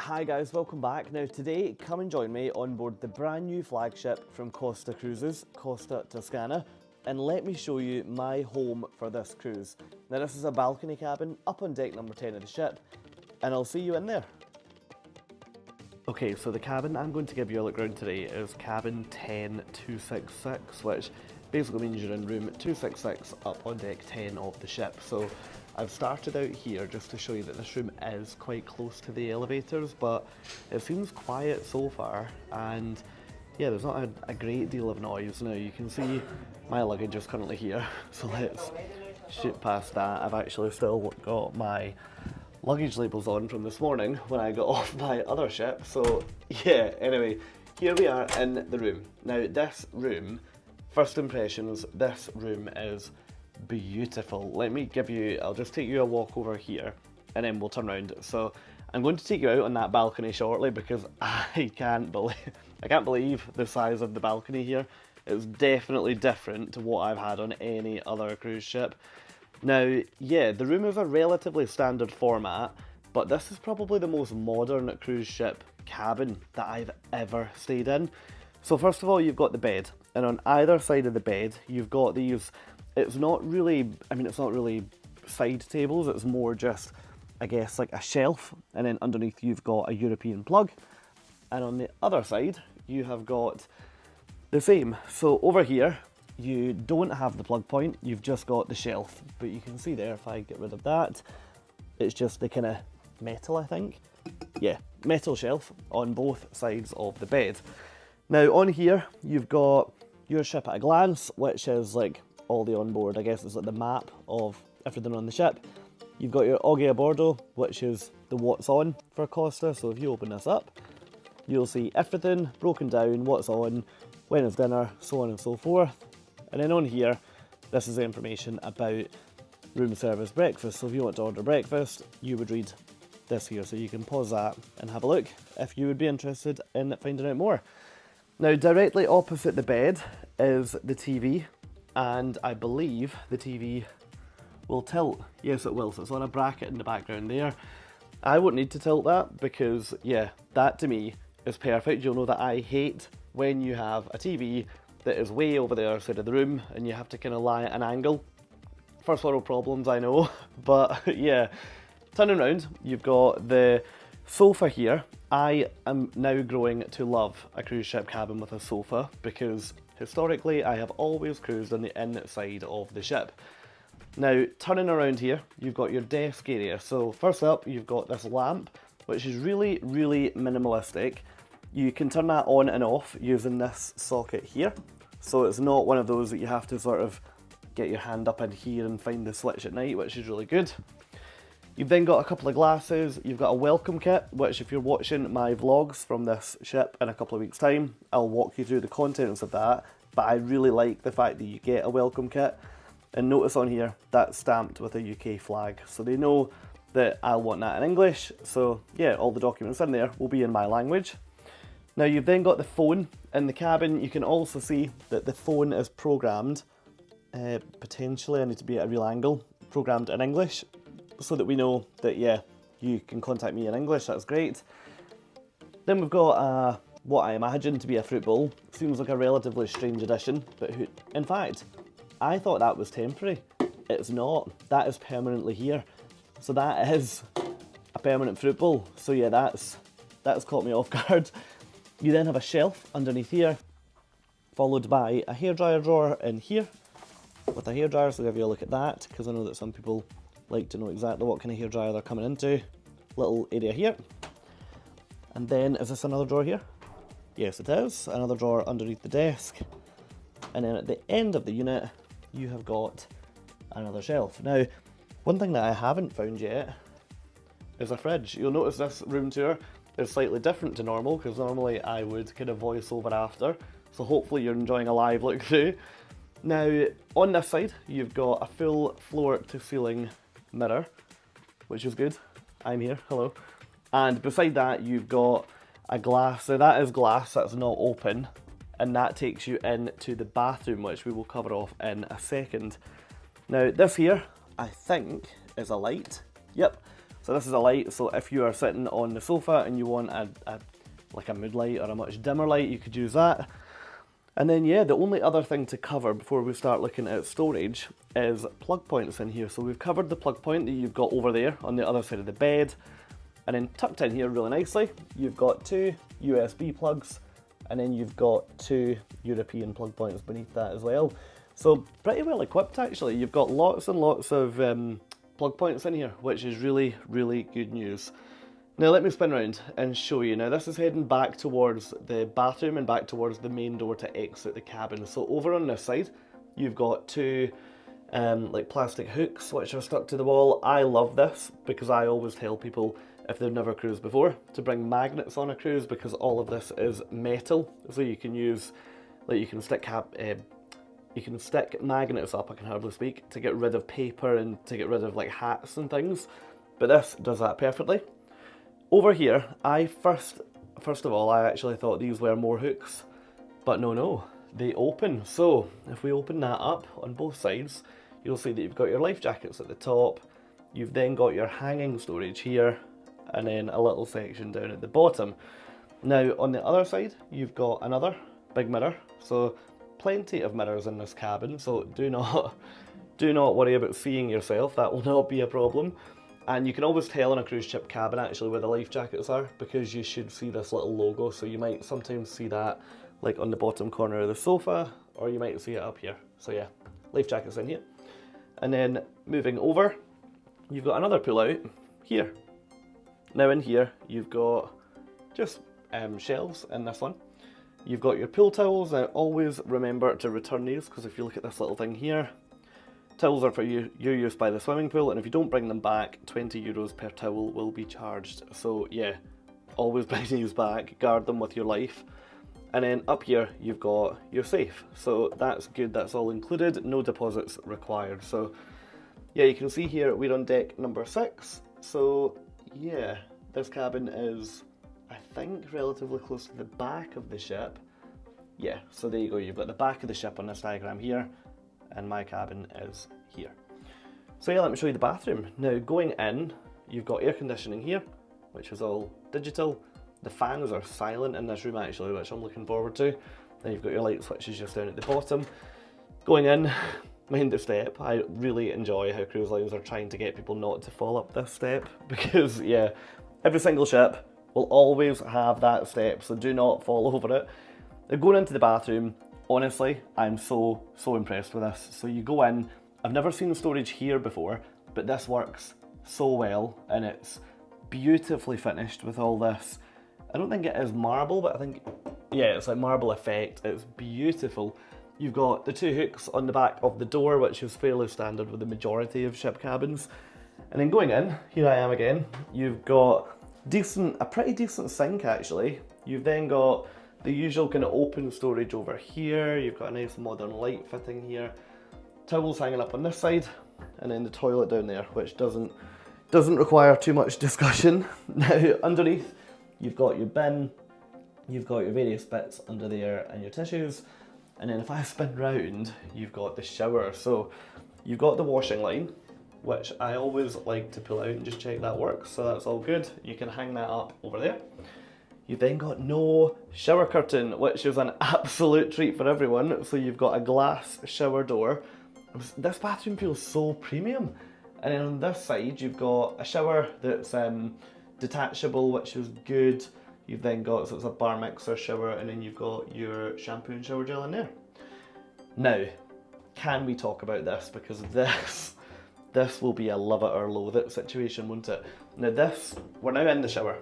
Hi guys, welcome back. Now today, come and join me on board the brand new flagship from Costa Cruises, Costa Toscana, and let me show you my home for this cruise. Now this is a balcony cabin up on deck number 10 of the ship, and I'll see you in there. Okay, so the cabin I'm going to give you a look around today is cabin 10266, which basically means you're in room 266 up on deck 10 of the ship. So I've started out here just to show you that this room is quite close to the elevators, but it seems quiet so far, and yeah, there's not a great deal of noise. Now you can see my luggage is currently here, so let's shoot past that. I've actually still got my luggage labels on from this morning when I got off my other ship, so yeah, anyway, here we are in the room. Now this room, first impressions, this room is beautiful. I'll just take you a walk over here and then we'll turn around. So I'm going to take you out on that balcony shortly because I can't believe the size of the balcony here. It's definitely different to what I've had on any other cruise ship. Now, yeah, the room is a relatively standard format, but this is probably the most modern cruise ship cabin that I've ever stayed in. So first of all, you've got the bed, and on either side of the bed, you've got these, it's not really side tables, it's more just, I guess, like a shelf, and then underneath you've got a European plug, and on the other side, you have got the same. So over here, you don't have the plug point, you've just got the shelf, but you can see there, if I get rid of that, it's just the kind of metal, I think. Yeah, metal shelf on both sides of the bed. Now on here, you've got your ship at a glance, which is like all the onboard, I guess it's like the map of everything on the ship. You've got your Oggi a Bordo, which is the what's on for Costa, so if you open this up, you'll see everything broken down, what's on, when is dinner, so on and so forth. And then on here, this is the information about room service breakfast. So if you want to order breakfast, you would read this here. So you can pause that and have a look if you would be interested in finding out more. Now, directly opposite the bed is the TV, and I believe the TV will tilt. Yes, it will. So it's on a bracket in the background there. I won't need to tilt that because, yeah, that to me is perfect. You'll know that I hate when you have a TV that is way over the other side of the room and you have to kind of lie at an angle. First world problems, I know, but yeah. Turning around, you've got the sofa here. I am now growing to love a cruise ship cabin with a sofa because historically I have always cruised on the inside of the ship. Now, turning around here, you've got your desk area. So first up, you've got this lamp, which is really, really minimalistic. You can turn that on and off using this socket here. So it's not one of those that you have to sort of get your hand up in here and find the switch at night, which is really good. You've then got a couple of glasses, you've got a welcome kit, which if you're watching my vlogs from this ship in a couple of weeks' time, I'll walk you through the contents of that, but I really like the fact that you get a welcome kit. And notice on here, that's stamped with a UK flag, so they know that I'll want that in English, so yeah, all the documents in there will be in my language. Now you've then got the phone in the cabin. You can also see that the phone is programmed, potentially, I need to be at a real angle, programmed in English, so that we know that, yeah, you can contact me in English, that's great. Then we've got what I imagine to be a fruit bowl. Seems like a relatively strange addition, but in fact, I thought that was temporary. It's not, that is permanently here. So that is a permanent fruit bowl. So yeah, that's caught me off guard. You then have a shelf underneath here, followed by a hairdryer drawer in here with a hairdryer, so I'll give you a look at that, because I know that some people like to know exactly what kind of hairdryer they're coming into. Little area here. And then, is this another drawer here? Yes, it is. Another drawer underneath the desk. And then at the end of the unit, you have got another shelf. Now, one thing that I haven't found yet is a fridge. You'll notice this room tour is slightly different to normal, because normally I would kind of voice over after, so hopefully you're enjoying a live look through. Now on this side you've got a full floor to ceiling mirror, which is good. I'm here, hello. And beside that you've got a glass, so that is glass, that's not open, and that takes you into the bathroom, which we will cover off in a second. Now this here, I think, is a light. Yep, So this is a light, so if you are sitting on the sofa and you want like a mood light or a much dimmer light, you could use that. And then yeah, the only other thing to cover before we start looking at storage is plug points in here. So we've covered the plug point that you've got over there on the other side of the bed. And then tucked in here really nicely, you've got 2 USB plugs, and then you've got 2 European plug points beneath that as well. So pretty well equipped actually. You've got lots and lots of plug points in here, which is really, really good news. Now let me spin around and show you. Now this is heading back towards the bathroom and back towards the main door to exit the cabin. So over on this side, you've got 2 like plastic hooks which are stuck to the wall. I love this because I always tell people, if they've never cruised before, to bring magnets on a cruise, because all of this is metal. So you can use, like you can stick magnets up, I can hardly speak, to get rid of paper and to get rid of like hats and things. But this does that perfectly. Over here, first of all, I actually thought these were more hooks, but no, they open. So if we open that up on both sides, you'll see that you've got your life jackets at the top. You've then got your hanging storage here, and then a little section down at the bottom. Now on the other side, you've got another big mirror. So plenty of mirrors in this cabin. So do not worry about seeing yourself. That will not be a problem. And you can always tell in a cruise ship cabin actually where the life jackets are, because you should see this little logo. So you might sometimes see that like on the bottom corner of the sofa, or you might see it up here. So yeah, life jackets in here. And then moving over, you've got another pull out here. Now in here, you've got just shelves in this one. You've got your pool towels. Now always remember to return these, because if you look at this little thing here, towels are for your use by the swimming pool, and if you don't bring them back, 20 euros per towel will be charged. So yeah, always bring these back, guard them with your life. And then up here, you've got your safe. So that's good, that's all included, no deposits required. So yeah, you can see here we're on deck number 6. So yeah, this cabin is, I think, relatively close to the back of the ship. Yeah, so there you go, you've got the back of the ship on this diagram here, and my cabin is here. So yeah, let me show you the bathroom. Now going in, you've got air conditioning here, which is all digital. The fans are silent in this room actually, which I'm looking forward to. Then you've got your light switches just down at the bottom. Going in, mind the step. I really enjoy how cruise lines are trying to get people not to fall up this step, because yeah, every single ship will always have that step, so do not fall over it. Now going into the bathroom, honestly, I'm so impressed with this. So you go in, I've never seen storage here before, but this works so well, and it's beautifully finished with all this. I don't think it is marble, but I think, yeah, it's like marble effect. It's beautiful. You've got the 2 hooks on the back of the door, which is fairly standard with the majority of ship cabins. And then going in, here I am again, you've got a pretty decent sink actually. You've then got the usual kind of open storage over here. You've got a nice modern light fitting here. Towels hanging up on this side, and then the toilet down there, which doesn't require too much discussion. Now underneath, you've got your bin, you've got your various bits under there and your tissues. And then if I spin round, you've got the shower. So you've got the washing line, which I always like to pull out and just check that works. So that's all good. You can hang that up over there. You've then got no shower curtain, which is an absolute treat for everyone. So you've got a glass shower door. This bathroom feels so premium. And then on this side, you've got a shower that's detachable, which is good. You've then got, so it's a bar mixer shower, and then you've got your shampoo and shower gel in there. Now, can we talk about this? Because this will be a love it or loathe it situation, won't it? Now we're now in the shower,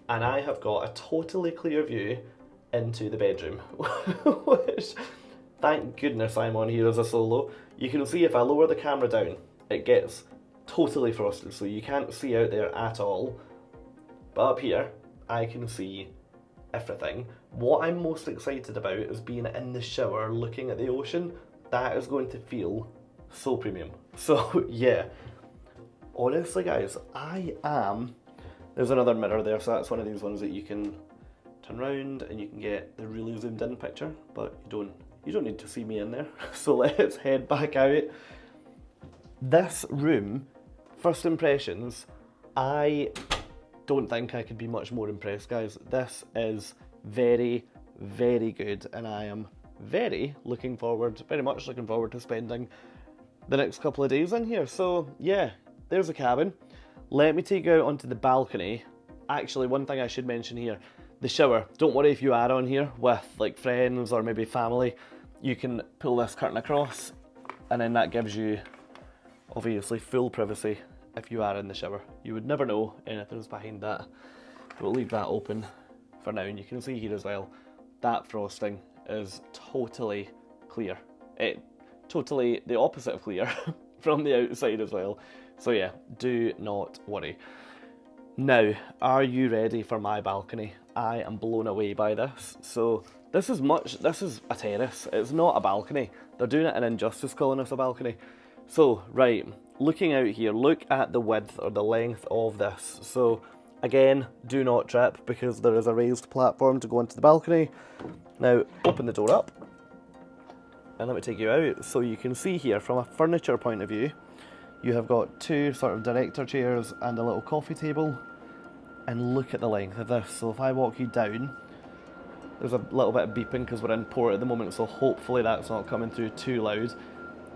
and I have got a totally clear view into the bedroom, which, thank goodness I'm on here as a solo. You can see if I lower the camera down, it gets totally frosted, so you can't see out there at all. But up here, I can see everything. What I'm most excited about is being in the shower looking at the ocean. That is going to feel so premium. So yeah, honestly guys, there's another mirror there, so that's one of these ones that you can turn around and you can get the really zoomed in picture, but you don't need to see me in there. So let's head back out. This room, first impressions, I don't think I could be much more impressed, guys. This is very, very good, and I am very much looking forward to spending the next couple of days in here. So yeah, there's the cabin. Let me take you out onto the balcony. Actually, one thing I should mention here, the shower. Don't worry if you are on here with like friends or maybe family, you can pull this curtain across and then that gives you obviously full privacy if you are in the shower. You would never know anything's behind that. We'll leave that open for now, and you can see here as well, that frosting is totally clear. Totally the opposite of clear from the outside as well. So yeah, do not worry. Now, are you ready for my balcony? I am blown away by this. So this is a terrace. It's not a balcony. They're doing it an injustice calling this a balcony. So, right, looking out here, look at the width or the length of this. So again, do not trip because there is a raised platform to go onto the balcony. Now, open the door up and let me take you out. So you can see here from a furniture point of view, you have got two sort of director chairs and a little coffee table. And look at the length of this. So if I walk you down, there's a little bit of beeping because we're in port at the moment, so hopefully that's not coming through too loud.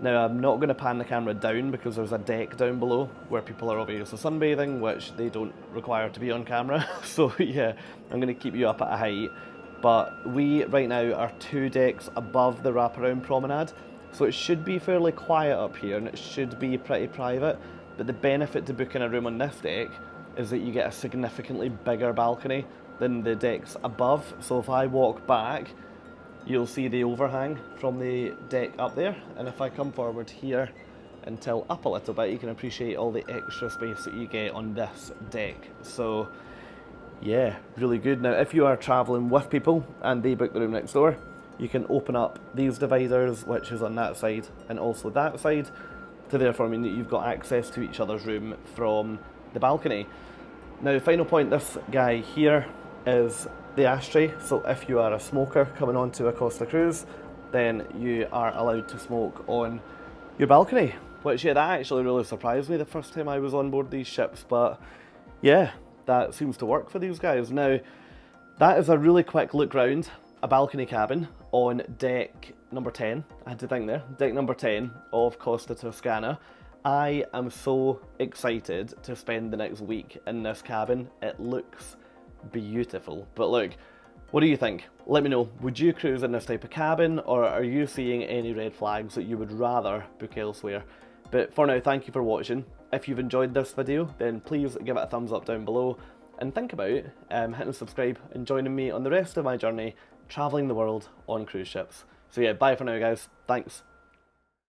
Now I'm not going to pan the camera down because there's a deck down below where people are obviously sunbathing, which they don't require to be on camera. So yeah, I'm going to keep you up at a height. But we right now are 2 decks above the wraparound promenade, so it should be fairly quiet up here and it should be pretty private. But the benefit to booking a room on this deck is that you get a significantly bigger balcony than the decks above. So if I walk back, you'll see the overhang from the deck up there, and if I come forward here and tilt up a little bit, you can appreciate all the extra space that you get on this deck. So yeah, really good. Now if you are travelling with people and they book the room next door, you can open up these dividers, which is on that side and also that side, to therefore mean that you've got access to each other's room from the balcony. Now, final point, this guy here is the ashtray. So if you are a smoker coming onto a Costa cruise, then you are allowed to smoke on your balcony, which yeah, that actually really surprised me the first time I was on board these ships. But yeah, that seems to work for these guys. Now, that is a really quick look round a balcony cabin on deck number 10. I had to think there. Deck number 10 of Costa Toscana. I am so excited to spend the next week in this cabin. It looks beautiful. But look, what do you think? Let me know. Would you cruise in this type of cabin, or are you seeing any red flags that you would rather book elsewhere? But for now, thank you for watching. If you've enjoyed this video, then please give it a thumbs up down below, and think about hitting subscribe and joining me on the rest of my journey travelling the world on cruise ships. So yeah, bye for now guys. Thanks.